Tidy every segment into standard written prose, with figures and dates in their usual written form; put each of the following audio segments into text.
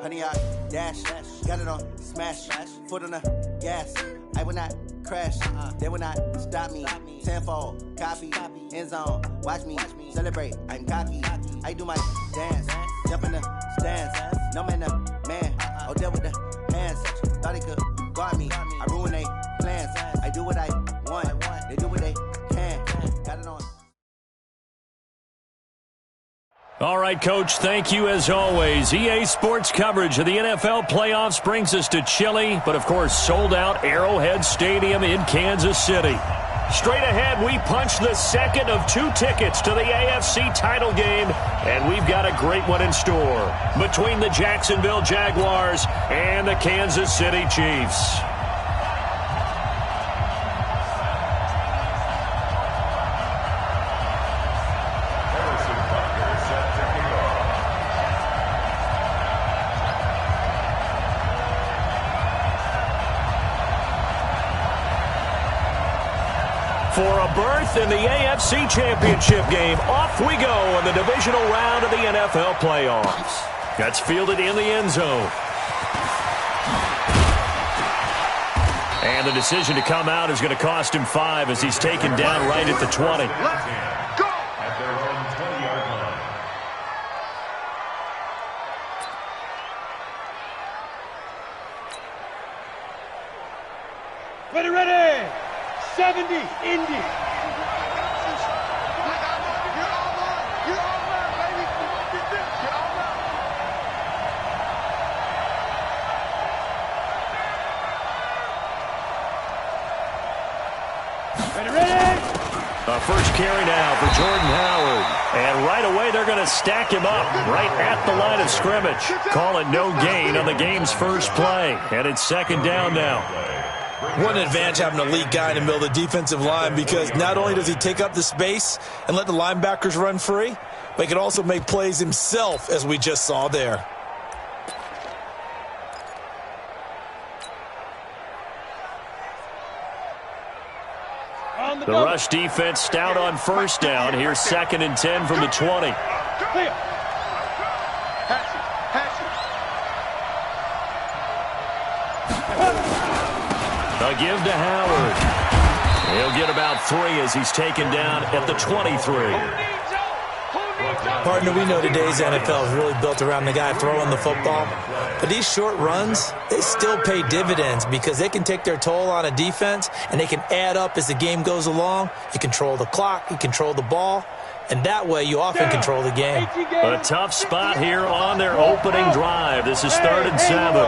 100 yard dash, got it on smash, foot on the gas. I will not crash, they will not stop me. Tenfold, copy, end zone, watch me celebrate. I'm cocky, I do my dance, jump in the stands. No man, man, oh deal with the hands. Thought he could guard me, I ruin they plans. I do what I want, they do what they can. Got it on. All right, Coach, thank you as always. EA Sports coverage of the NFL playoffs brings us to chilly, but of course sold-out Arrowhead Stadium in Kansas City. Straight ahead, we punch the second of 2 tickets to the AFC title game, and we've got a great one in store between the Jacksonville Jaguars and the Kansas City Chiefs. For a berth in the AFC Championship game, off we go in the divisional round of the NFL playoffs. That's fielded in the end zone. And the decision to come out is going to cost him 5 as he's taken down right at the 20. Let's go! At their own 20-yard line. Ready! 70, Indy. The first carry now for Jordan Howard. And right away they're going to stack him up right at the line of scrimmage. Call it no gain on the game's first play. And it's second down now. What an advantage having a lead guy in the middle of the defensive line, because not only does he take up the space and let the linebackers run free, but he can also make plays himself, as we just saw there. The rush defense stout on first down. Here's 2nd and 10 from the 20. A give to Howard. He'll get about 3 as he's taken down at the 23. Partner, we know today's NFL is really built around the guy throwing the football. But these short runs, they still pay dividends because they can take their toll on a defense and they can add up as the game goes along. You control the clock, you control the ball, and that way you often control the game. A tough spot here on their opening drive. This is 3rd and 7.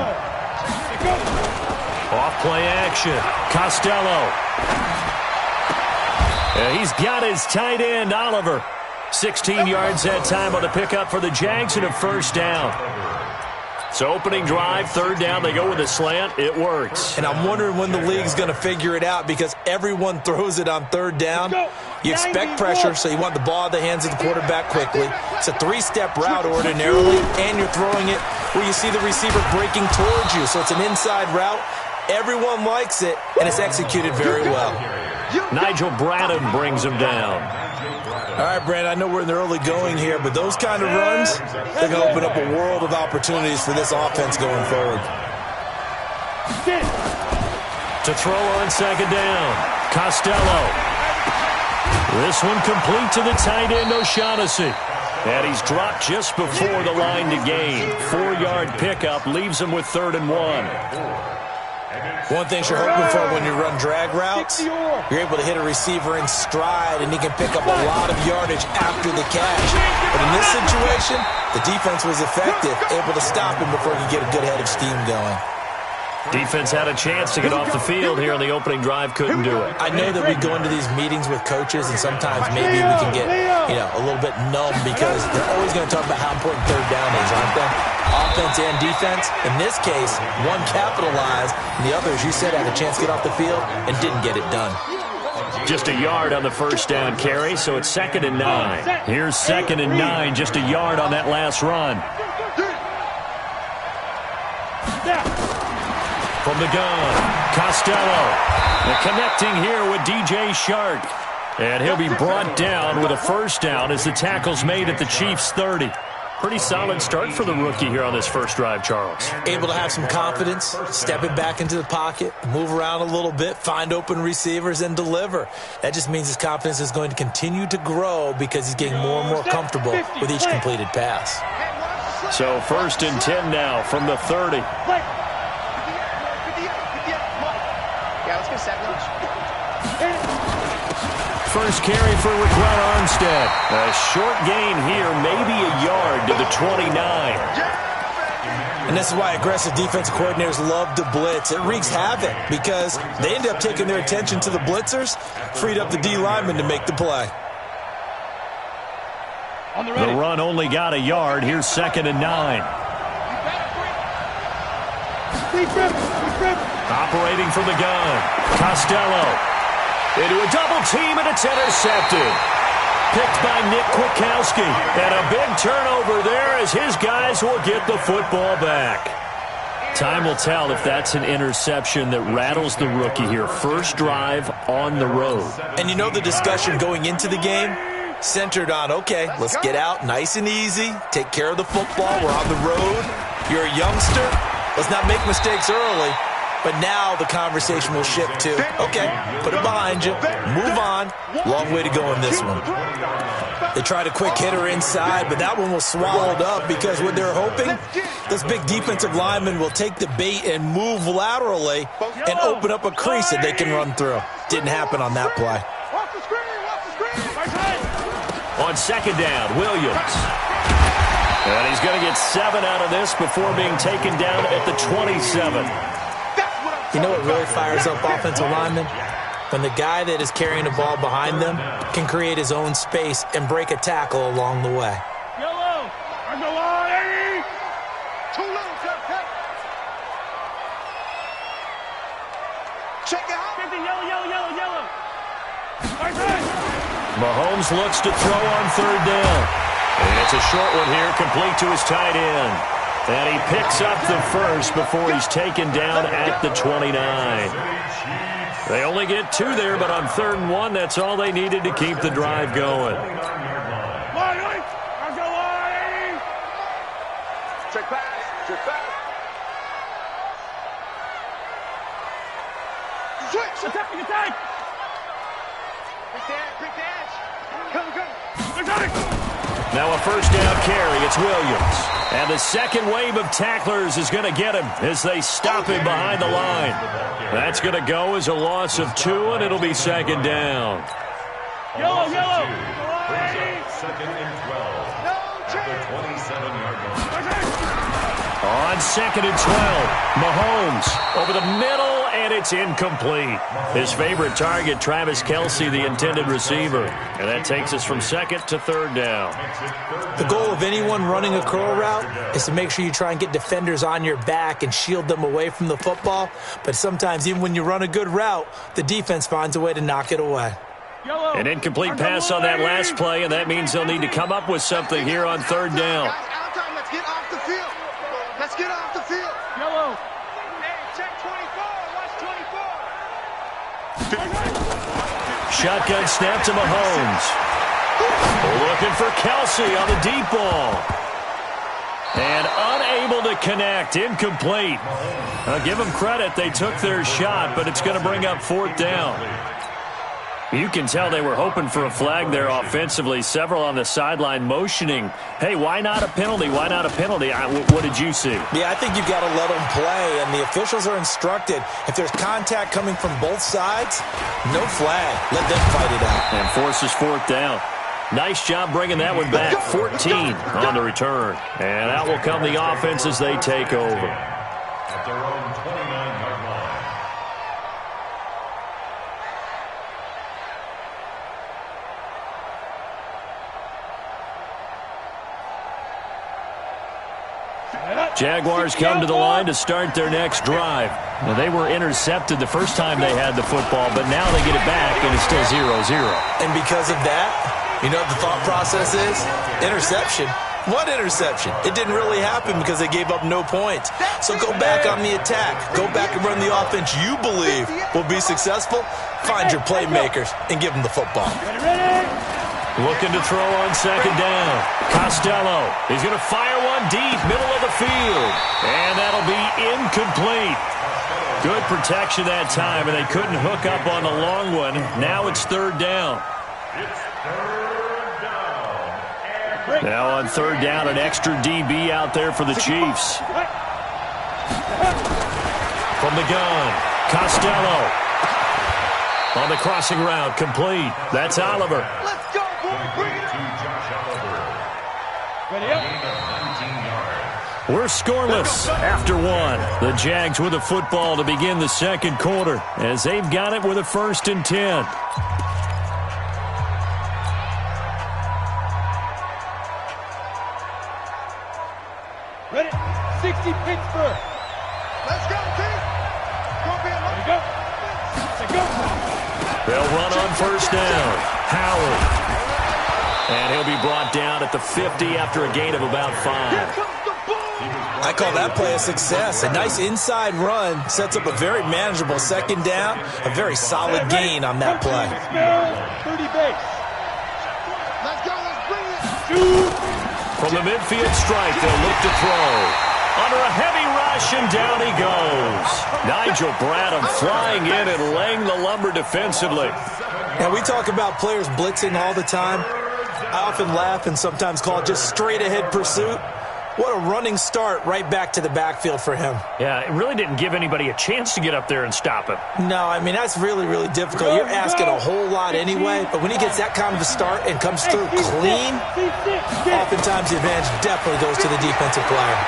Off play action. Costello. He's got his tight end, Oliver. 16 yards that time on the pickup for the Jags and a first down. So opening drive, 3rd down, they go with a slant. It works. And I'm wondering when the league's going to figure it out, because everyone throws it on 3rd down. You expect pressure, so you want the ball in the hands of the quarterback quickly. It's a 3-step route ordinarily, and you're throwing it where you see the receiver breaking towards you. So it's an inside route. Everyone likes it, and it's executed very well. Nigel Bradham brings him down. All right, Brad, I know we're in the early going here, but those kind of runs, they're going to open up a world of opportunities for this offense going forward. To throw on 2nd down, Costello. This one complete to the tight end, O'Shaughnessy. And he's dropped just before the line to gain. 4-yard pickup leaves him with 3rd and 1. One thing you're hoping for when you run drag routes, you're able to hit a receiver in stride, and he can pick up a lot of yardage after the catch. But in this situation, the defense was effective, able to stop him before he could get a good head of steam going. Defense had a chance to get off the field here on the opening drive, couldn't do it. I know that we go into these meetings with coaches, and sometimes maybe we can get, a little bit numb, because they're always going to talk about how important 3rd down is, aren't they? Offense and defense. In this case, one capitalized, and the other, as you said, had a chance to get off the field and didn't get it done. Just a yard on the first down carry, so it's 2nd and 9. Here's 2nd and 9, just a yard on that last run. From the gun, Costello. And connecting here with DJ Shark. And he'll be brought down with a first down as the tackle's made at the Chiefs' 30. Pretty solid start for the rookie here on this first drive, Charles. Able to have some confidence, step it back into the pocket, move around a little bit, find open receivers, and deliver. That just means his confidence is going to continue to grow because he's getting more and more comfortable with each completed pass. So 1st and 10 now from the 30. Yeah, let's get set. First carry for Raquel Armstead. A short gain here, maybe a yard to the 29. And this is why aggressive defensive coordinators love to blitz. It wreaks havoc because they end up taking their attention to the blitzers, freed up the D lineman to make the play. The run only got a yard. Here's 2nd and 9. Operating from the gun, Costello. Into a double team, and it's intercepted. Picked by Nick Kwiatkowski. And a big turnover there as his guys will get the football back. Time will tell if that's an interception that rattles the rookie here. First drive on the road. And you know the discussion going into the game? Centered on, okay, let's get out nice and easy, take care of the football, we're on the road, you're a youngster, let's not make mistakes early. But now the conversation will shift to, okay, put it behind you, move on. Long way to go in this one. They tried a quick hitter inside, but that one was swallowed up because what they're hoping, this big defensive lineman will take the bait and move laterally and open up a crease that they can run through. Didn't happen on that play. On 2nd down, Williams. And he's going to get 7 out of this before being taken down at the 27. You know what really fires up offensive linemen? When the guy that is carrying the ball behind them can create his own space and break a tackle along the way. Yellow! On the line! Too low, check it out. Yellow. Mahomes looks to throw on 3rd down. And it's a short one here, complete to his tight end. And he picks up the first before he's taken down at the 29. They only get 2 there, but on 3rd and 1, that's all they needed to keep the drive going. Check pass. Switch. Attack. Big dash. Come. Now a 1st down carry. It's Williams. And the second wave of tacklers is going to get him as they stop him behind the line. That's going to go as a loss of 2, and it'll be 2nd down. Yellow. 2nd and 12. At the 27-yard line. On 2nd and 12, Mahomes over the middle, and it's incomplete. His favorite target, Travis Kelce, the intended receiver. And that takes us from 2nd to 3rd down. The goal of anyone running a curl route is to make sure you try and get defenders on your back and shield them away from the football. But sometimes even when you run a good route, the defense finds a way to knock it away. An incomplete pass on that last play, and that means they'll need to come up with something here on 3rd down. Let's get off the field. Yellow. Hey, check 24. Watch 24. Shotgun snap to Mahomes. Looking for Kelce on the deep ball. And unable to connect. Incomplete. I'll give them credit. They took their shot, but it's going to bring up 4th down. You can tell they were hoping for a flag there offensively. Several on the sideline motioning, hey, why not a penalty? Why not a penalty? What did you see? Yeah, I think you've got to let them play, and the officials are instructed. If there's contact coming from both sides, no flag. Let them fight it out. And forces 4th down. Nice job bringing that one back. 14 on the return. And out will come the offense as they take over. At their own 29-yard line. Jaguars come to the line to start their next drive. Now, they were intercepted the first time they had the football, but now they get it back, and it's still 0-0. And because of that, you know what the thought process is? Interception. What interception? It didn't really happen because they gave up no points. So go back on the attack. Go back and run the offense you believe will be successful. Find your playmakers and give them the football. Looking to throw on second down. Costello. He's going to fire one deep, middle of the field. And that'll be incomplete. Good protection that time, and they couldn't hook up on the long one. Now it's third down. Now on third down, an extra DB out there for the Chiefs. From the gun, Costello. On the crossing route, complete. That's Oliver. Let's go, boy. Bring it on. Ready up. We're scoreless after one. The Jags with the football to begin the second quarter as they've got it with a 1st and 10. Ready. 60 Pittsburgh. Let's go, team. Ready, go. Let's go. They'll run on first down. Howard. And he'll be brought down at the 50 after a gain of about 5. Here comes the ball. I call that play a success. A nice inside run sets up a very manageable second down. A very solid gain on that play. 30 base. Let's go. Let's bring it. From the midfield stripe, they'll look to throw. Under a heavy rush, and down he goes. Nigel Bradham flying in and laying the lumber defensively. Now, we talk about players blitzing all the time. I often laugh and sometimes call it just straight-ahead pursuit. What a running start right back to the backfield for him. Yeah, it really didn't give anybody a chance to get up there and stop him. No, I mean, that's really, really difficult. You're asking a whole lot anyway, but when he gets that kind of a start and comes through clean, oftentimes the advantage definitely goes to the defensive player.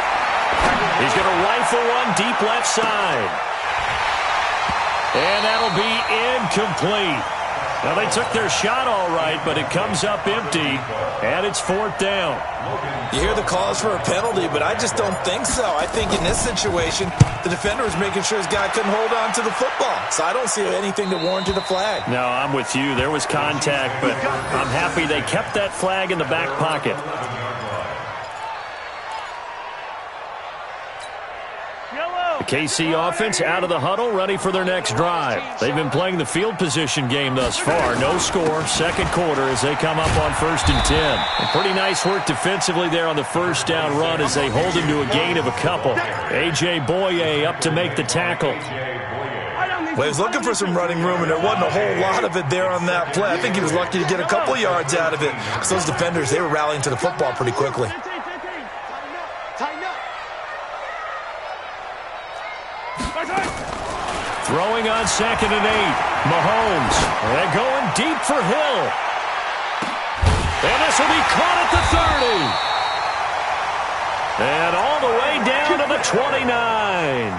He's going to rifle one deep left side. And that'll be incomplete. Now, they took their shot all right, but it comes up empty, and it's 4th down. You hear the calls for a penalty, but I just don't think so. I think in this situation, the defender was making sure his guy couldn't hold on to the football. So I don't see anything that warranted a flag. No, I'm with you. There was contact, but I'm happy they kept that flag in the back pocket. The KC offense out of the huddle, ready for their next drive. They've been playing the field position game thus far. No score, second quarter as they come up on 1st and 10. And pretty nice work defensively there on the first down run as they hold him to a gain of a couple. A.J. Boye up to make the tackle. Well, he was looking for some running room, and there wasn't a whole lot of it there on that play. I think he was lucky to get a couple yards out of it because those defenders, they were rallying to the football pretty quickly. Throwing on 2nd and 8. Mahomes. They're going deep for Hill. And this will be caught at the 30. And all the way down to the 29.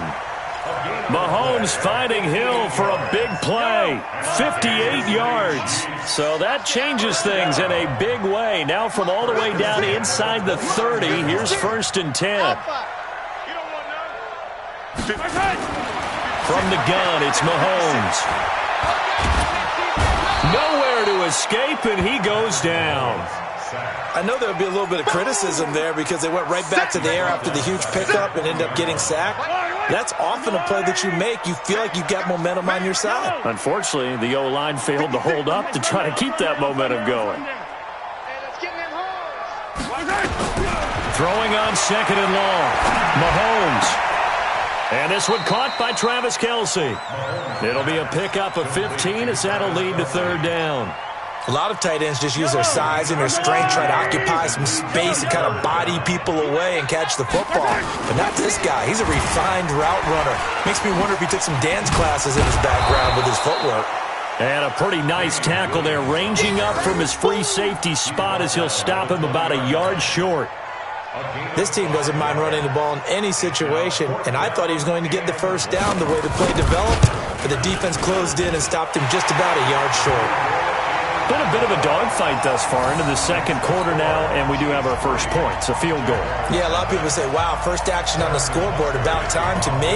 Mahomes finding Hill for a big play. 58 yards. So that changes things in a big way. Now from all the way down inside the 30, here's 1st and 10. From the gun, it's Mahomes. Nowhere to escape, and he goes down. I know there would be a little bit of criticism there because they went right back to the air after the huge pickup and ended up getting sacked. That's often a play that you make. You feel like you've got momentum on your side. Unfortunately, the O-line failed to hold up to try to keep that momentum going. Throwing on 2nd and long. Mahomes. And this one caught by Travis Kelce. It'll be a pickup of 15 as that'll lead to 3rd down. A lot of tight ends just use their size and their strength, try to occupy some space and kind of body people away and catch the football. But not this guy. He's a refined route runner. Makes me wonder if he took some dance classes in his background with his footwork. And a pretty nice tackle there, ranging up from his free safety spot as he'll stop him about a yard short. This team doesn't mind running the ball in any situation, and I thought he was going to get the first down the way the play developed, but the defense closed in and stopped him just about a yard short. Been a bit of a dogfight thus far into the second quarter now, and we do have our first point. It's a field goal. Yeah, a lot of people say, wow, first action on the scoreboard, about time. To me,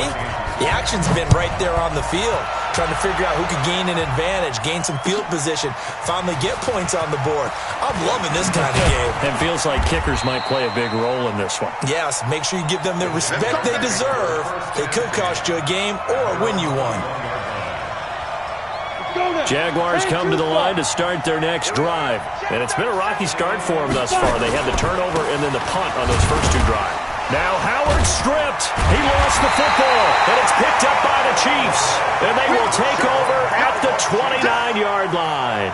the action's been right there on the field, trying to figure out who could gain an advantage, gain some field position, finally get points on the board. I'm loving this kind of game. And feels like kickers might play a big role in this one. Yes, make sure you give them the respect they deserve. They could cost you a game or win you one. Jaguars come to the line to start their next drive. And it's been a rocky start for them thus far. They had the turnover and then the punt on those first two drives. Now Howard stripped. He lost the football, and it's picked up by the Chiefs. And they will take over at the 29-yard line.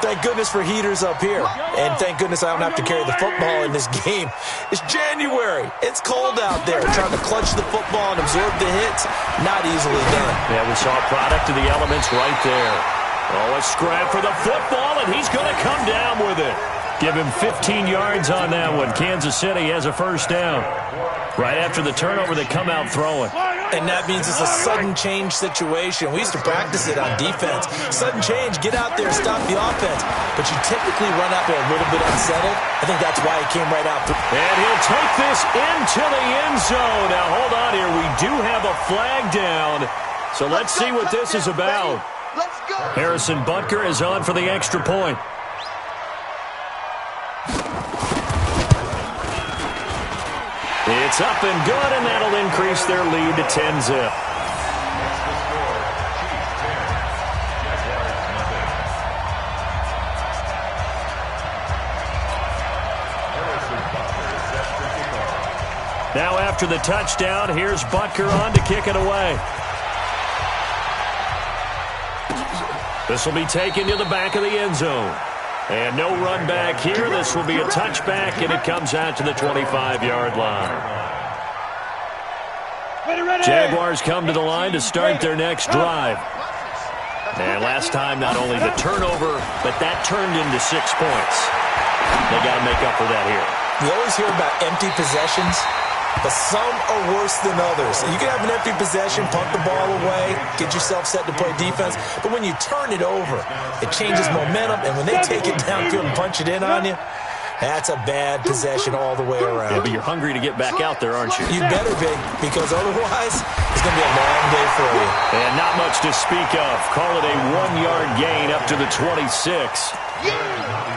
Thank goodness for heaters up here. And thank goodness I don't have to carry the football in this game. It's January. It's cold out there. Trying to clutch the football and absorb the hits, not easily done. Yeah, we saw a product of the elements right there. Oh, a scrap for the football, and he's going to come down with it. Give him 15 yards on that one. Kansas City has a first down. Right after the turnover, they come out throwing. And that means it's a sudden change situation. We used to practice it on defense. Sudden change, get out there, stop the offense. But you typically run out there a little bit unsettled. I think that's why he came right out. And he'll take this into the end zone. Now, hold on here. We do have a flag down. So let's see what this is about. Harrison Butker is on for the extra point. It's up and good, and that'll increase their lead to 10-zip. Now after the touchdown, here's Butker on to kick it away. This will be taken to the back of the end zone. And no run back here. This will be a touchback, and it comes out to the 25-yard line. Jaguars come to the line to start their next drive. And last time, not only the turnover, but that turned into 6 points. They got to make up for that here. We always hear about empty possessions, but some are worse than others. You can have an empty possession, punt the ball away, get yourself set to play defense, but when you turn it over, it changes momentum, and when they take it downfield and punch it in on you, that's a bad possession all the way around. Yeah, but you're hungry to get back out there, aren't you? You better be, because otherwise, it's going to be a long day for you. And not much to speak of. Call it a 1-yard gain up to the 26.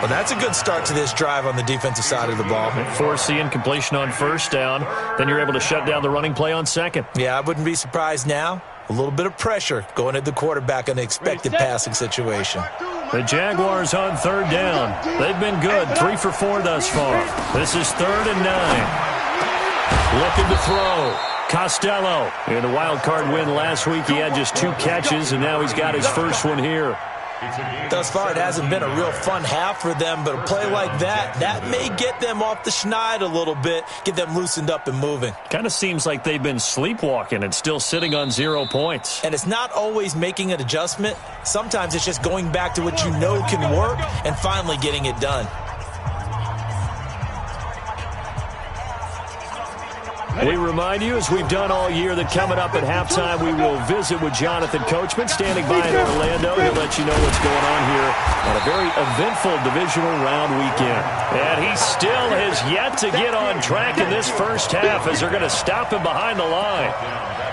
Well, that's a good start to this drive on the defensive side of the ball. Force the incompletion on first down. Then you're able to shut down the running play on second. Yeah, I wouldn't be surprised now. A little bit of pressure going at the quarterback in the expected passing situation. The Jaguars on third down. They've been good, 3 for 4 thus far. This is 3rd and 9. Looking to throw. Costello. In the wild card win last week, he had just 2 catches, and now he's got his first one here. Thus far, it hasn't been a real fun half for them, but a play like that may get them off the schneid a little bit, get them loosened up and moving. Kind of seems like they've been sleepwalking and still sitting on 0 points. And it's not always making an adjustment. Sometimes it's just going back to what you know can work and finally getting it done. We remind you, as we've done all year, that coming up at halftime, we will visit with Jonathan Coachman, standing by in Orlando. He'll let you know what's going on here on a very eventful divisional round weekend. And he still has yet to get on track in this first half, as they're going to stop him behind the line.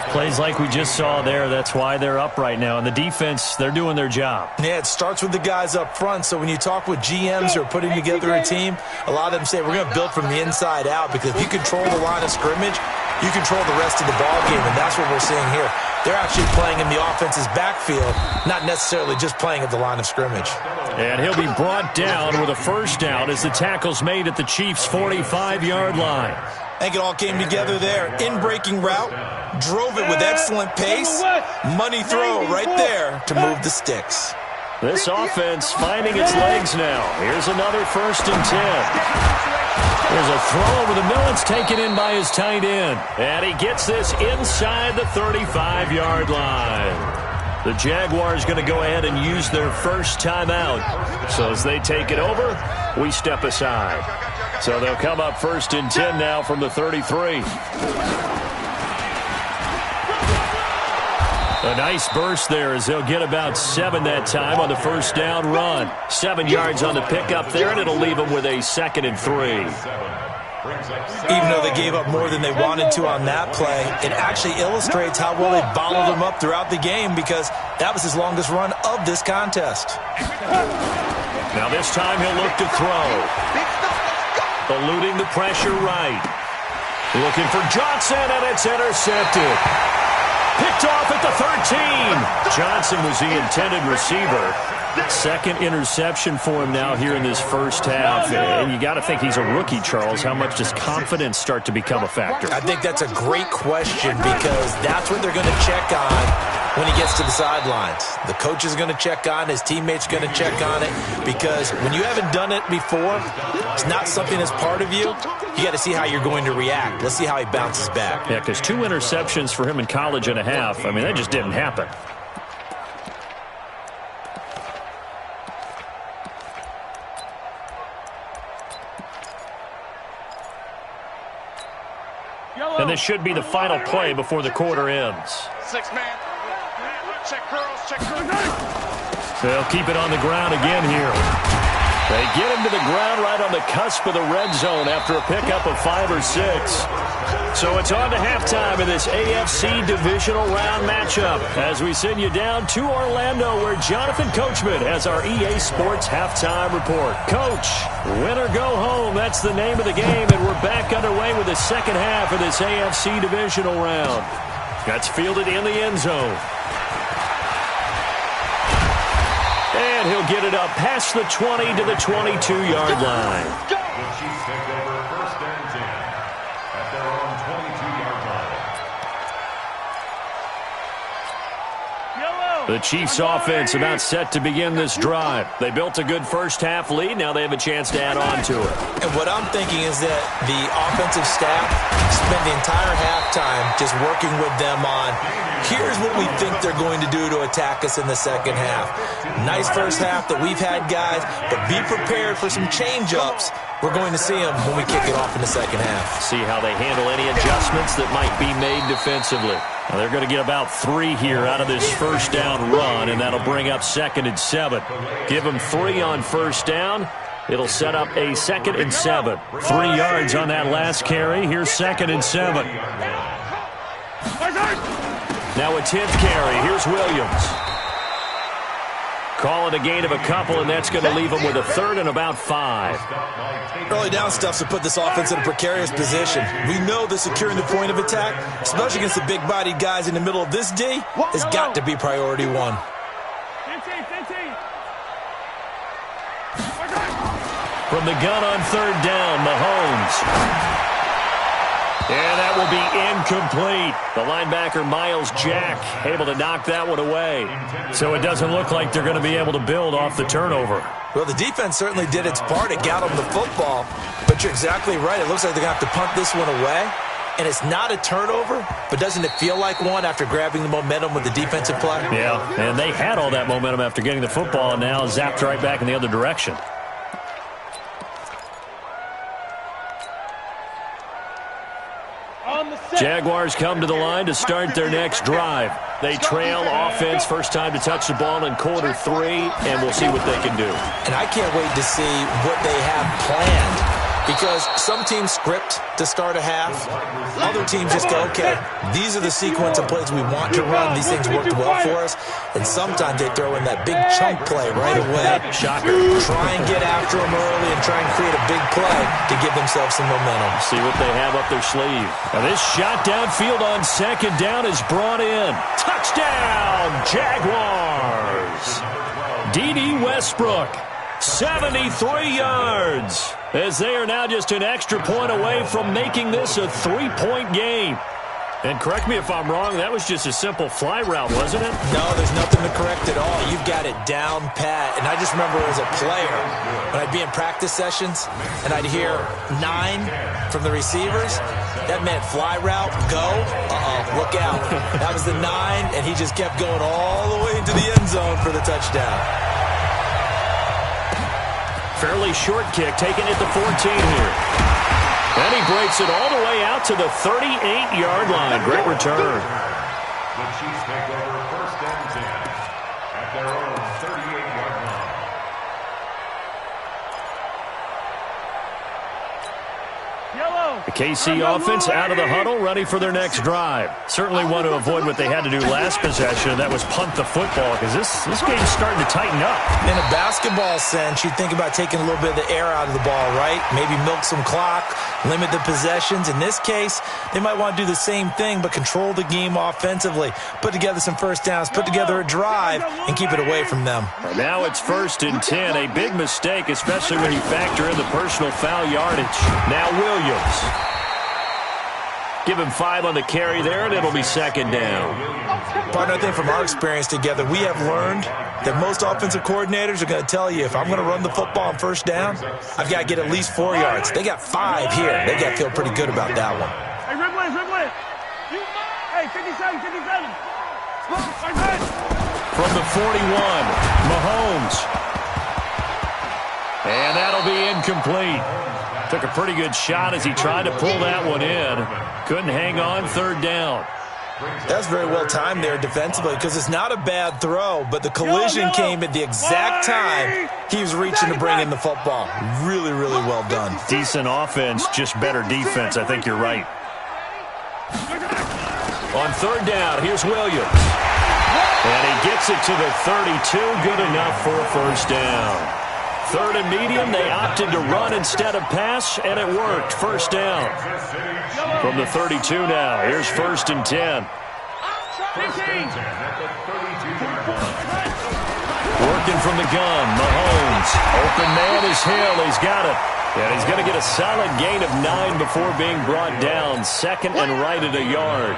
Plays like we just saw there, that's why they're up right now. And the defense, they're doing their job. Yeah, it starts with the guys up front. So when you talk with GMs who are putting together a team, a lot of them say we're going to build from the inside out, because if you control the line of scrimmage, you control the rest of the ball game, and that's what we're seeing here. They're actually playing in the offense's backfield, not necessarily just playing at the line of scrimmage. And he'll be brought down with a first down as the tackle's made at the Chiefs' 45-yard line. I think it all came together there. In-breaking route, drove it with excellent pace. Money throw right there to move the sticks. This offense finding its legs now. Here's another 1st and 10. There's a throw over the middle. It's taken in by his tight end. And he gets this inside the 35-yard line. The Jaguars going to go ahead and use their first timeout. So as they take it over, we step aside. So they'll come up 1st and 10 now from the 33. A nice burst there as they'll get about 7 that time on the first down run. 7 yards on the pickup there, and it'll leave them with a 2nd and 3. Even though they gave up more than they wanted to on that play, it actually illustrates how well they bottled them up throughout the game, because that was his longest run of this contest. Now this time he'll look to throw. Eluding the pressure right. Looking for Johnson, and it's intercepted. Picked off at the 13. Johnson was the intended receiver. Second interception for him now here in this first half. And you got to think he's a rookie, Charles. How much does confidence start to become a factor? I think that's a great question because that's what they're going to check on when he gets to the sidelines. The coach is going to check on it. His teammates are going to check on it because when you haven't done it before, it's not something that's part of you. You got to see how you're going to react. Let's see how he bounces back. Yeah, because 2 interceptions for him in college and a half. I mean, that just didn't happen. And this should be the final play before the quarter ends. 6-man. Check girls, check girls. They'll keep it on the ground again here. They get him to the ground right on the cusp of the red zone after a pickup of 5 or 6. So it's on to halftime in this AFC divisional round matchup as we send you down to Orlando where Jonathan Coachman has our EA Sports halftime report. Coach, win or go home, that's the name of the game, and we're back underway with the second half of this AFC divisional round. That's fielded in the end zone. And he'll get it up past the 20 to the 22-yard line. The Chiefs take over first and 10 at their own 22-yard line. The Chiefs offense about set to begin this drive. They built a good first-half lead. Now they have a chance to add on to it. And what I'm thinking is that the offensive staff spent the entire halftime just working with them on, here's what we think they're going to do to attack us in the second half. Nice first half that we've had, guys, but be prepared for some change-ups. We're going to see them when we kick it off in the second half. See how they handle any adjustments that might be made defensively. Now they're going to get about 3 here out of this first down run, and that'll bring up 2nd and 7. Give them 3 on first down. It'll set up a 2nd and 7. 3 yards on that last carry. Here's 2nd and 7. Now a 10th carry. Here's Williams. Call it a gain of a couple, and that's going to leave them with a 3rd and about 5. Early down stuff's to put this offense in a precarious position. We know that securing the point of attack, especially against the big-bodied guys in the middle of this D, has got to be priority 1. From the gun on 3rd down, Mahomes. And that will be incomplete. The linebacker, Miles Jack, able to knock that one away. So it doesn't look like they're going to be able to build off the turnover. Well, the defense certainly did its part. It got them the football. But you're exactly right. It looks like they're going to have to punt this one away. And it's not a turnover, but doesn't it feel like one after grabbing the momentum with the defensive play? Yeah, and they had all that momentum after getting the football and now zapped right back in the other direction. Jaguars come to the line to start their next drive. They trail offense, first time to touch the ball in quarter 3, and we'll see what they can do. And I can't wait to see what they have planned. Because some teams script to start a half. Other teams just go, okay, these are the sequence of plays we want to run. These things worked well for us. And sometimes they throw in that big chunk play right away. Shocker. Try and get after them early and try and create a big play to give themselves some momentum. See what they have up their sleeve. Now this shot downfield on 2nd down is brought in. Touchdown, Jaguars. D.D. Westbrook, 73 yards. As they are now just an extra point away from making this a 3-point game. And correct me if I'm wrong, that was just a simple fly route, wasn't it? No, there's nothing to correct at all. You've got it down pat. And I just remember as a player, when I'd be in practice sessions and I'd hear 9 from the receivers, that meant fly route, go, look out. That was the 9, and he just kept going all the way into the end zone for the touchdown. Fairly short kick, taken at the 14 here. And he breaks it all the way out to the 38-yard line. Great return. The Chiefs take over first and 10 at their own 38-yard line. Yellow. The KC offense out of the huddle, ready for their next drive. Certainly want to avoid what they had to do last possession, and that was punt the football, because this game's starting to tighten up. In a basketball sense, you think about taking a little bit of the air out of the ball, right? Maybe milk some clock, limit the possessions. In this case, they might want to do the same thing, but control the game offensively. Put together some first downs, put together a drive, and keep it away from them. Now it's 1st and 10, a big mistake, especially when you factor in the personal foul yardage. Now Williams. Give him 5 on the carry there, and it'll be 2nd down. Partner, I think from our experience together, we have learned that most offensive coordinators are going to tell you, if I'm going to run the football on 1st down, I've got to get at least 4 yards. They got 5 here. They got to feel pretty good about that one. Hey, Ridley. Hey, 57. From the 41, Mahomes. And that'll be incomplete. Took a pretty good shot as he tried to pull that one in. Couldn't hang on, 3rd down. That's very well timed there defensively, because it's not a bad throw, but the collision came at the exact time he was reaching to bring in the football. Really, really well done. Decent offense, just better defense. I think you're right. On 3rd down, here's Williams. And he gets it to the 32. Good enough for a 1st down. 3rd and medium, they opted to run instead of pass, and it worked. 1st down. From the 32 now, here's 1st and 10. Working from the gun, Mahomes. Open man is Hill, he's got it. And he's going to get a solid gain of 9 before being brought down. 2nd and right at a yard.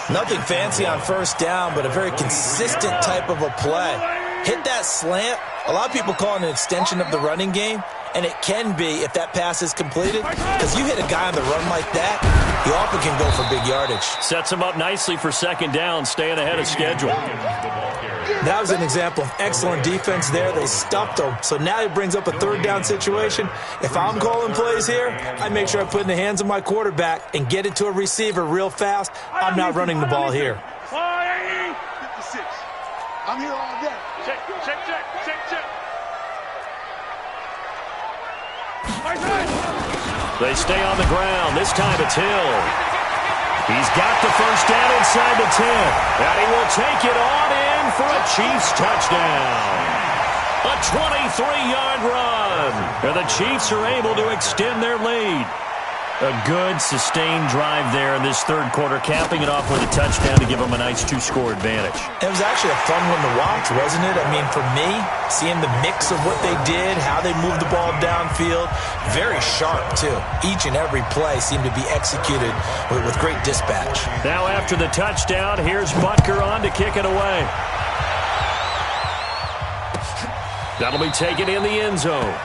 Nothing fancy on 1st down, but a very consistent type of a play. Hit that slant. A lot of people call it an extension of the running game, and it can be if that pass is completed, because you hit a guy on the run like that, he often can go for big yardage. Sets him up nicely for 2nd down, staying ahead of schedule. That was an example of excellent defense there. They stuffed him, so now it brings up a 3rd down situation. If I'm calling plays here, I make sure I put it in the hands of my quarterback and get it to a receiver real fast. I'm not running the ball here. 56. I'm here all day. Check. They stay on the ground. This time it's Hill. He's got the 1st down inside the 10. And he will take it on in for a Chiefs touchdown. A 23-yard run. And the Chiefs are able to extend their lead. A good, sustained drive there in this 3rd quarter, capping it off with a touchdown to give them a nice 2-score advantage. It was actually a fun one to watch, wasn't it? I mean, for me, seeing the mix of what they did, how they moved the ball downfield, very sharp, too. Each and every play seemed to be executed with great dispatch. Now after the touchdown, here's Butker on to kick it away. That'll be taken in the end zone.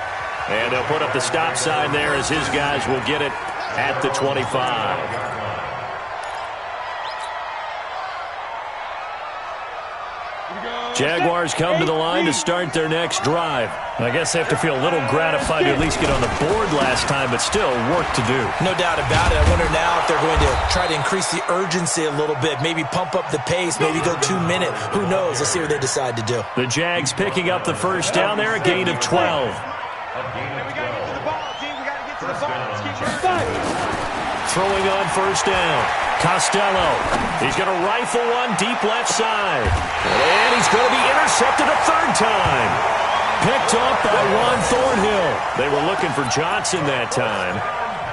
And they'll put up the stop sign there as his guys will get it at the 25. Jaguars come to the line to start their next drive. I guess they have to feel a little gratified to at least get on the board last time, but still work to do. No doubt about it. I wonder now if they're going to try to increase the urgency a little bit, maybe pump up the pace, maybe go 2 minute. Who knows? Let's see what they decide to do. The Jags picking up the 1st down there, a gain of 12. Throwing on 1st down. Costello. He's going to rifle one deep left side. And he's going to be intercepted a 3rd time. Picked off by Juan Thornhill. They were looking for Johnson that time.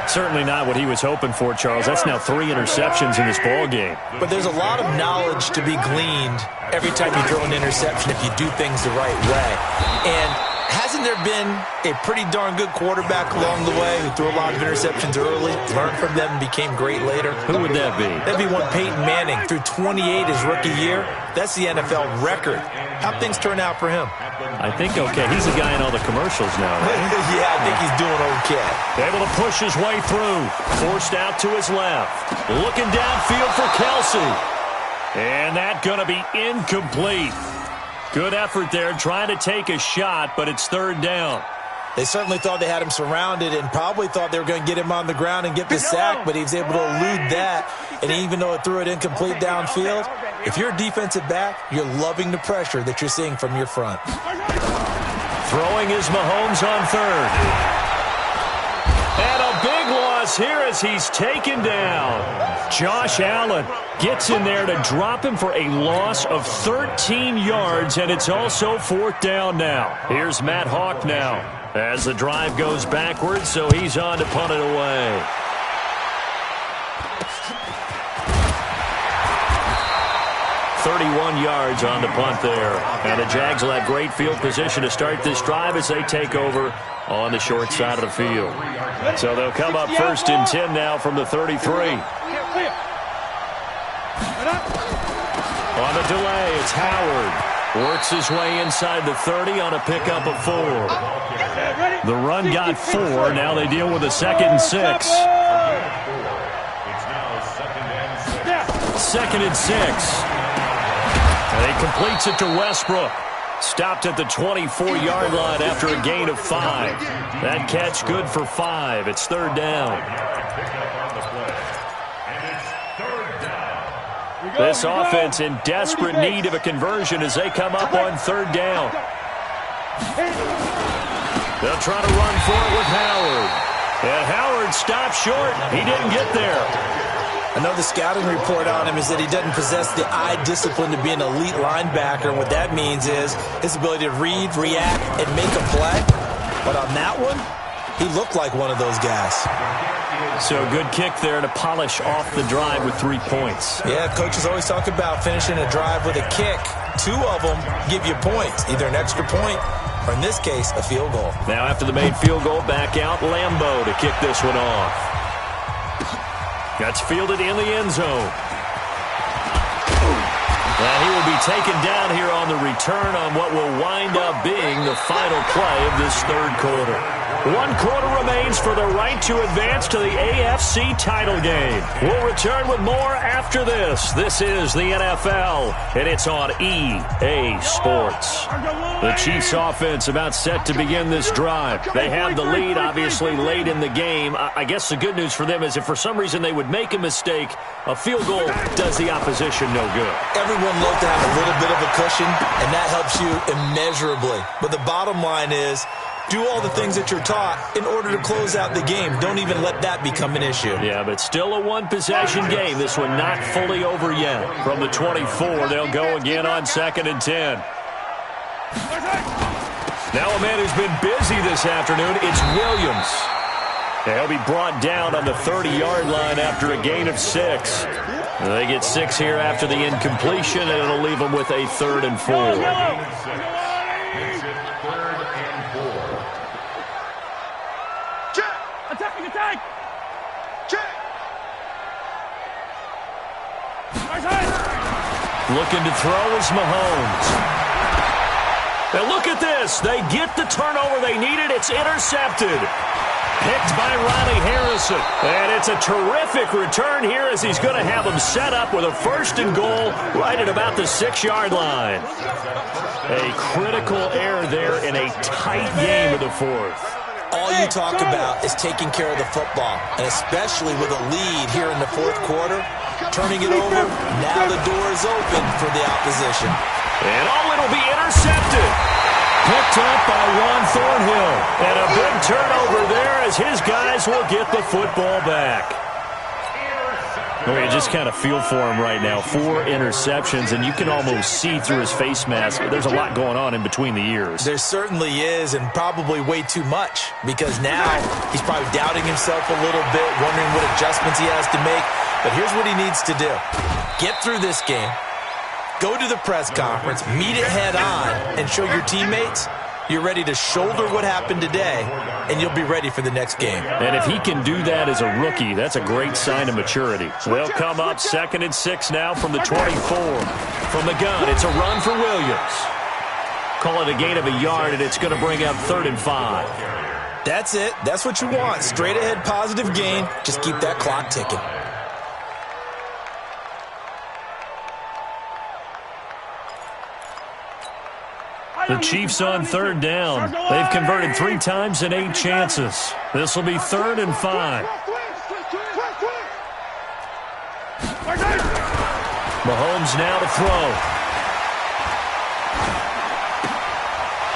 Certainly not what he was hoping for, Charles. That's now 3 interceptions in this ball game. But there's a lot of knowledge to be gleaned every time you throw an interception if you do things the right way. And hasn't there been a pretty darn good quarterback along the way who threw a lot of interceptions early, learned from them, and became great later? Who would that be? That'd be one Peyton Manning. Threw 28 his rookie year. That's the NFL record. How'd things turn out for him? I think okay. He's the guy in all the commercials now, right? Yeah, I think he's doing okay. Able to push his way through. Forced out to his left. Looking downfield for Kelsey. And that's going to be incomplete. Good effort there, trying to take a shot, but it's 3rd down. They certainly thought they had him surrounded and probably thought they were going to get him on the ground and get the sack, but he was able to elude that. And even though it threw it incomplete downfield, if you're a defensive back, you're loving the pressure that you're seeing from your front. Throwing is Mahomes on 3rd. And a big one us here as he's taken down. Josh Allen gets in there to drop him for a loss of 13 yards, and it's also 4th down now. Here's Matt Hawk now as the drive goes backwards, so he's on to punt it away. .31 yards on the punt there. And the Jags will have great field position to start this drive as they take over on the short side of the field. So they'll come up 1st and 10 now from the 33. On the delay, it's Howard. Works his way inside the 30 on a pickup of 4. The run got 4. Now they deal with a 2nd and 6. 2nd and 6. And he completes it to Westbrook. Stopped at the 24-yard line after a gain of 5. That catch good for 5. It's 3rd down. This offense in desperate need of a conversion as they come up on 3rd down. They'll try to run for it with Howard. And Howard stopped short. He didn't get there. I know the scouting report on him is that he doesn't possess the eye discipline to be an elite linebacker, and what that means is his ability to read, react, and make a play. But on that one, he looked like one of those guys. So good kick there to polish off the drive with 3 points. Yeah, coaches always talk about finishing a drive with a kick. 2 of them give you points, either an extra point or, in this case, a field goal. Now after the made field goal, back out Lambeau to kick this one off. That's fielded in the end zone. And he will be taken down here on the return on what will wind up being the final play of this 3rd quarter. 1 quarter remains for the right to advance to the AFC title game. We'll return with more after this. This is the NFL, and it's on EA Sports. The Chiefs offense about set to begin this drive. They have the lead, obviously, late in the game. I guess the good news for them is if for some reason they would make a mistake, a field goal does the opposition no good. Everyone loves to have a little bit of a cushion, and that helps you immeasurably. But the bottom line is, do all the things that you're taught in order to close out the game. Don't even let that become an issue. Yeah, but still a one-possession game. This one not fully over yet. From the 24, they'll go again on 2nd and 10. Now a man who's been busy this afternoon, it's Williams. He'll be brought down on the 30-yard line after a gain of 6. They get 6 here after the incompletion, and it'll leave them with a 3rd and 4. Attack! Check! Looking to throw is Mahomes. And look at this. They get the turnover they needed. It's intercepted. Picked by Riley Harrison. And it's a terrific return here as he's going to have them set up with a 1st and goal right at about the 6-yard line. A critical error there in a tight game of the 4th. All you talk about is taking care of the football, and especially with a lead here in the 4th quarter, turning it over, now the door is open for the opposition. And it'll be intercepted. Picked up by Juan Thornhill. And a big turnover there as his guys will get the football back. Well, you just kind of feel for him right now. 4 interceptions, and you can almost see through his face mask. There's a lot going on in between the ears. There certainly is, and probably way too much, because now he's probably doubting himself a little bit, wondering what adjustments he has to make. But here's what he needs to do. Get through this game, go to the press conference, meet it head on, and show your teammates you're ready to shoulder what happened today, and you'll be ready for the next game. And if he can do that as a rookie, that's a great sign of maturity. They'll come up 2nd and 6 now from the 24. From the gun, it's a run for Williams. Call it a gain of a yard, and it's going to bring up 3rd and 5. That's it. That's what you want. Straight ahead positive gain. Just keep that clock ticking. The Chiefs on 3rd down. They've converted 3 times in 8 chances. This will be 3rd and 5. Mahomes now to throw.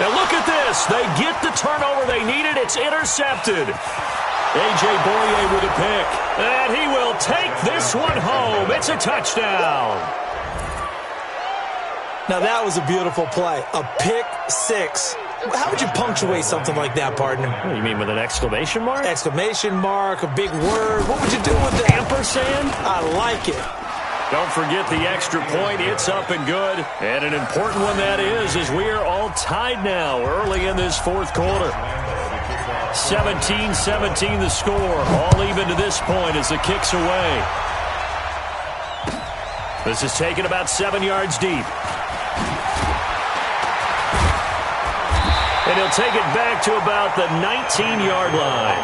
And look at this. They get the turnover they needed. It's intercepted. A.J. Boye with a pick. And he will take this one home. It's a touchdown. Now, that was a beautiful play. A pick six. How would you punctuate something like that, partner? What do you mean, with an exclamation mark? Exclamation mark, a big word. What would you do with that? Ampersand? I like it. Don't forget the extra point. It's up and good. And an important one that is, as we are all tied now early in this fourth quarter. 17-17 the score. All even to this point as the kick's away. This is taken about 7 yards deep. And he'll take it back to about the 19-yard line.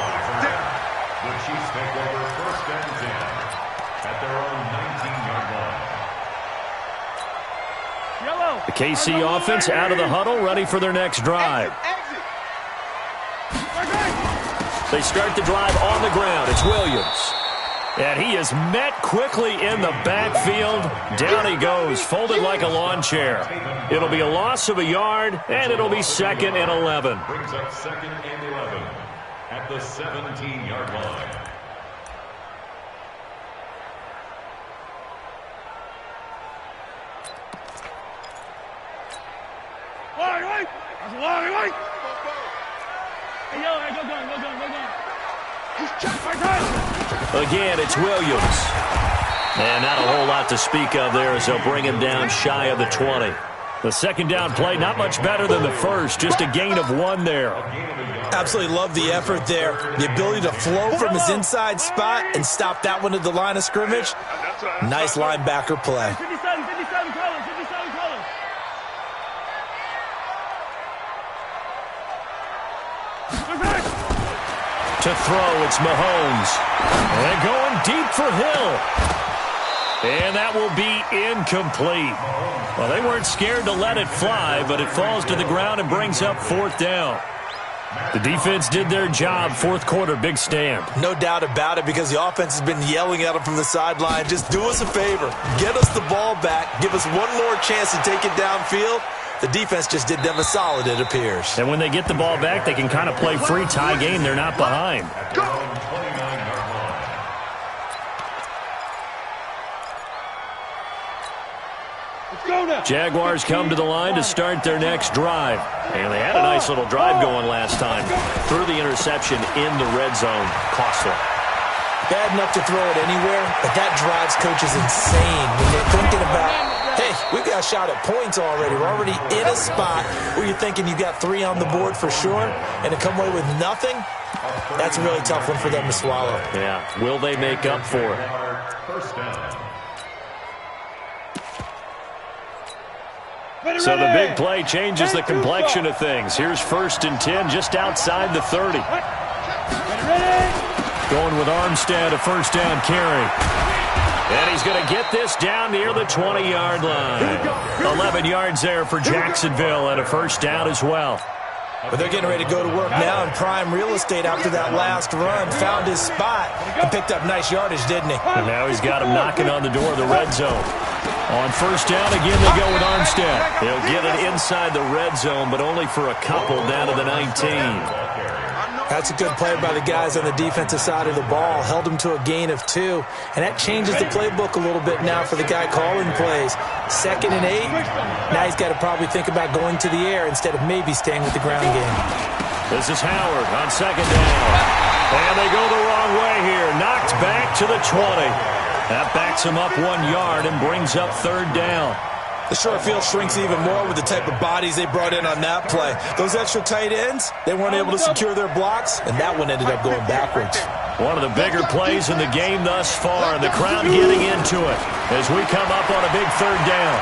The Chiefs take over first and 10 at their own 19-yard line. The KC offense out of the huddle, ready for their next drive. They start the drive on the ground. It's Williams. And he is met quickly in the backfield. Down he goes, folded like a lawn chair. It'll be a loss of a yard, and it'll be 2nd and 11. Brings up 2nd and 11 at the 17-yard line. Again, it's Williams. And not a whole lot to speak of there as they'll bring him down shy of the 20. The second down play, not much better than the first, just a gain of 1 there. Absolutely love the effort there. The ability to flow from his inside spot and stop that one at the line of scrimmage. Nice linebacker play. 57 colors, 57 colors. To throw, it's Mahomes. And going deep for Hill. And that will be incomplete. Well, they weren't scared to let it fly, but it falls to the ground and brings up 4th down. The defense did their job. Fourth quarter, big stand. No doubt about it, because the offense has been yelling at them from the sideline. Just do us a favor. Get us the ball back. Give us one more chance to take it downfield. The defense just did them a solid, it appears. And when they get the ball back, they can kind of play free tie game. They're not behind. Jaguars come to the line to start their next drive. And they had a nice little drive going last time. Threw the interception in the red zone. Costly. Bad enough to throw it anywhere, but that drives coaches insane when they're thinking about, hey, we've got a shot at points already. We're already in a spot where you're thinking you got 3 on the board for sure, and to come away with nothing, that's a really tough one for them to swallow. Yeah. Will they make up for it? First down. So the big play changes the complexion of things. Here's 1st and 10 just outside the 30. Going with Armstead, a first down carry. And he's going to get this down near the 20-yard line. 11 yards there for Jacksonville and a first down as well. But they're getting ready to go to work now in prime real estate after that last run. Found his spot and picked up nice yardage, didn't he? And now he's got him knocking on the door of the red zone. On first down, again, they go with Armstead. They'll get it inside the red zone, but only for a couple down to the 19. That's a good play by the guys on the defensive side of the ball. Held him to a gain of 2. And that changes the playbook a little bit now for the guy calling plays. 2nd and 8. Now he's got to probably think about going to the air instead of maybe staying with the ground game. This is Howard on 2nd down. And they go the wrong way here. Knocked back to the 20. That backs him up 1 yard and brings up 3rd down. The short field shrinks even more with the type of bodies they brought in on that play. Those extra tight ends, they weren't able to secure their blocks, and that one ended up going backwards. One of the bigger plays in the game thus far, and the crowd getting into it as we come up on a big 3rd down.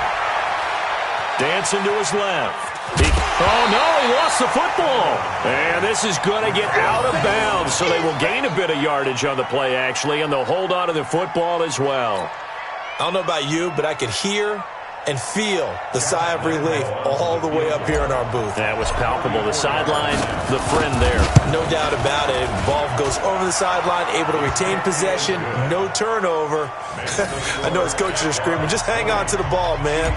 Dancing to his left. Oh, no, he lost the football. And this is going to get out of bounds, so they will gain a bit of yardage on the play, actually, and they'll hold on to the football as well. I don't know about you, but I could hear and feel the sigh of relief all the way up here in our booth. That was palpable. The sideline, the friend there. No doubt about it. Ball goes over the sideline, able to retain possession, no turnover. I know his coaches are screaming, just hang on to the ball, man.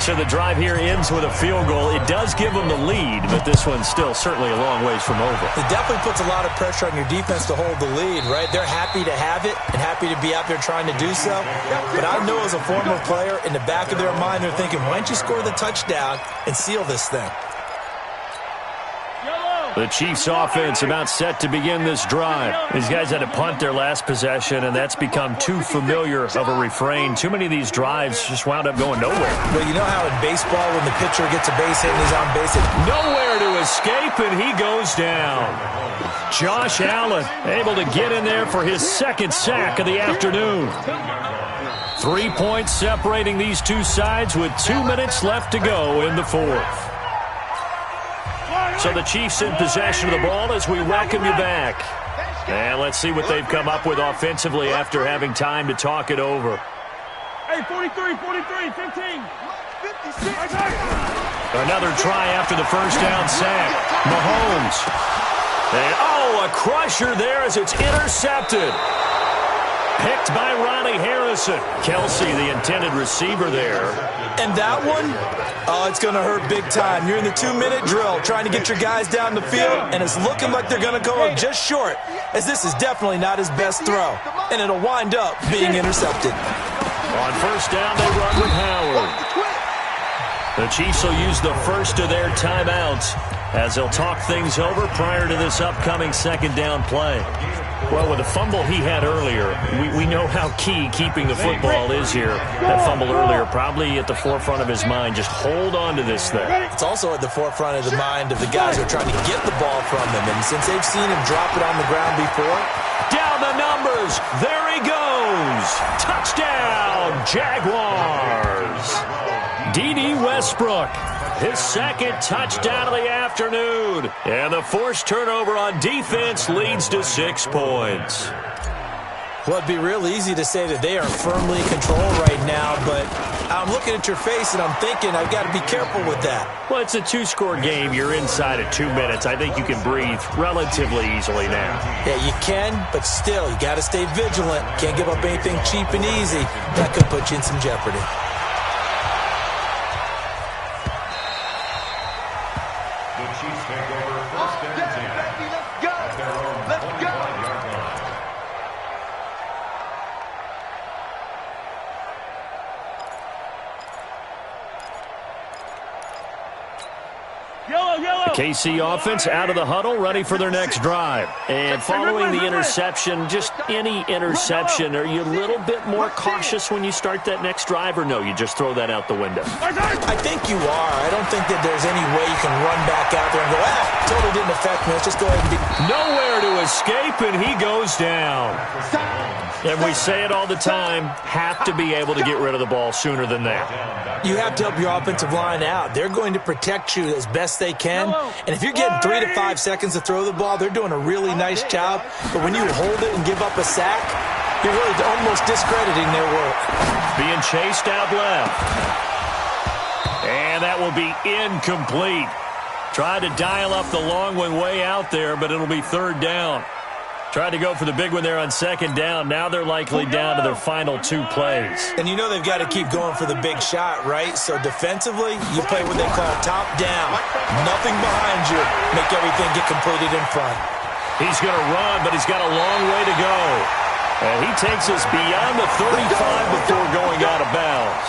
So the drive here ends with a field goal. It does give them the lead, but this one's still certainly a long ways from over. It definitely puts a lot of pressure on your defense to hold the lead, right? They're happy to have it and happy to be out there trying to do so. But I know as a former player, in the back of their mind, they're thinking, why don't you score the touchdown and seal this thing? The Chiefs offense about set to begin this drive. These guys had to punt their last possession, and that's become too familiar of a refrain. Too many of these drives just wound up going nowhere. Well, you know how in baseball when the pitcher gets a base hit and he's on base, nowhere to escape, and he goes down. Josh Allen able to get in there for his second sack of the afternoon. 3 points separating these two sides with 2 minutes left to go in the fourth. So the Chiefs in possession of the ball as we welcome you back. And let's see what they've come up with offensively after having time to talk it over. Hey, 43, 15. Another try after the first down sack. Mahomes. And, a crusher there as it's intercepted. Picked by Ronnie Harrison. Kelsey, the intended receiver there. And that one, it's going to hurt big time. You're in the 2-minute drill trying to get your guys down the field, and it's looking like they're going to go up just short, as this is definitely not his best throw. And it'll wind up being intercepted. On first down, they run with Howard. The Chiefs will use the first of their timeouts as they'll talk things over prior to this upcoming second down play. Well, with the fumble he had earlier, we know how key keeping the football is here. That fumble earlier probably at the forefront of his mind. Just hold on to this thing. It's also at the forefront of the mind of the guys who are trying to get the ball from him. And since they've seen him drop it on the ground before. Down the numbers. There he goes. Touchdown, Jaguars. D.D. Westbrook. His second touchdown of the afternoon. And the forced turnover on defense leads to 6 points. Well, it'd be real easy to say that they are firmly in control right now, but I'm looking at your face and I'm thinking I've got to be careful with that. Well, it's a 2-score game. You're inside of 2 minutes. I think you can breathe relatively easily now. Yeah, you can, but still, you got to stay vigilant. Can't give up anything cheap and easy. That could put you in some jeopardy. KC offense out of the huddle, ready for their next drive. And following the interception, just any interception, are you a little bit more cautious when you start that next drive, or no, you just throw that out the window? I think you are. I don't think that there's any way you can run back out there and go, totally didn't affect me. Let's just go ahead and nowhere to escape, and he goes down. And we say it all the time, have to be able to get rid of the ball sooner than that. You have to help your offensive line out. They're going to protect you as best they can. And if you're getting 3 to 5 seconds to throw the ball, they're doing a really nice job. But when you hold it and give up a sack, you're really almost discrediting their work. Being chased out left. And that will be incomplete. Tried to dial up the long one way out there, but it'll be third down. Tried to go for the big one there on second down. Now they're likely down to their final 2 plays. And you know they've got to keep going for the big shot, right? So defensively, you play what they call top down. Nothing behind you. Make everything get completed in front. He's going to run, but he's got a long way to go. And he takes us beyond the 35 before going out of bounds.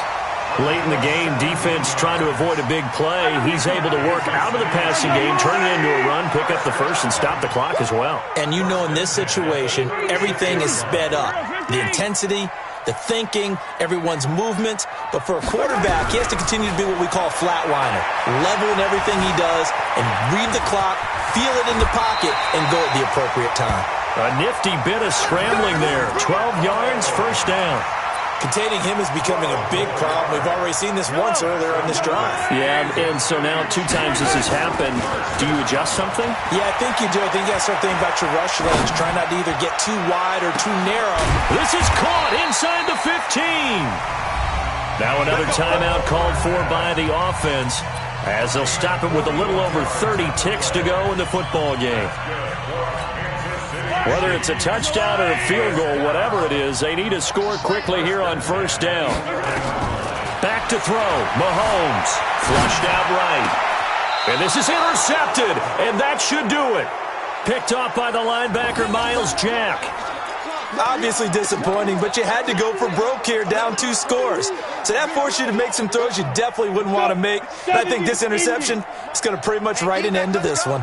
Late in the game, defense trying to avoid a big play. He's able to work out of the passing game, turn it into a run, pick up the first, and stop the clock as well. And you know in this situation, everything is sped up. The intensity, the thinking, everyone's movement. But for a quarterback, he has to continue to be what we call a flatliner. Level in everything he does and read the clock, feel it in the pocket, and go at the appropriate time. A nifty bit of scrambling there. 12 yards, first down. Containing him is becoming a big problem. We've already seen this once earlier on this drive. Yeah, and so now 2 times this has happened. Do you adjust something? Yeah, I think you do. I think you got to start thinking about your rush lanes. Try not to either get too wide or too narrow. This is caught inside the 15. Now another timeout called for by the offense as they'll stop it with a little over 30 ticks to go in the football game. Whether it's a touchdown or a field goal, whatever it is, they need to score quickly here on first down. Back back to throw. Mahomes flushed out right. And this is intercepted, and that should do it. Picked off by the linebacker, Miles Jack. Obviously disappointing, but you had to go for broke here, down 2 scores. So that forced you to make some throws you definitely wouldn't want to make. And I think this interception is going to pretty much write an end to this one.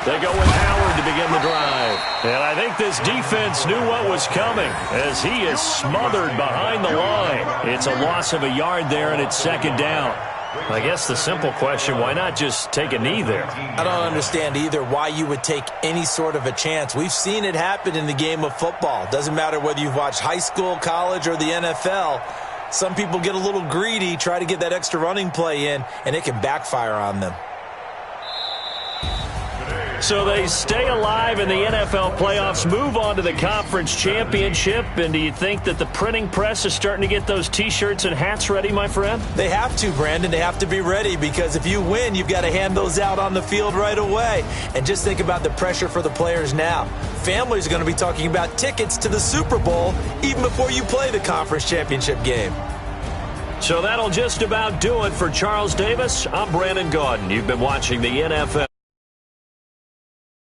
They go with Howard to begin the drive. And I think this defense knew what was coming as he is smothered behind the line. It's a loss of a yard there, and it's second down. I guess the simple question, why not just take a knee there? I don't understand either why you would take any sort of a chance. We've seen it happen in the game of football. Doesn't matter whether you've watched high school, college, or the NFL. Some people get a little greedy, try to get that extra running play in, and it can backfire on them. So they stay alive in the NFL playoffs, move on to the conference championship, and do you think that the printing press is starting to get those T-shirts and hats ready, my friend? They have to, Brandon. They have to be ready because if you win, you've got to hand those out on the field right away. And just think about the pressure for the players now. Families are going to be talking about tickets to the Super Bowl even before you play the conference championship game. So that'll just about do it for Charles Davis. I'm Brandon Gaudin. You've been watching the NFL.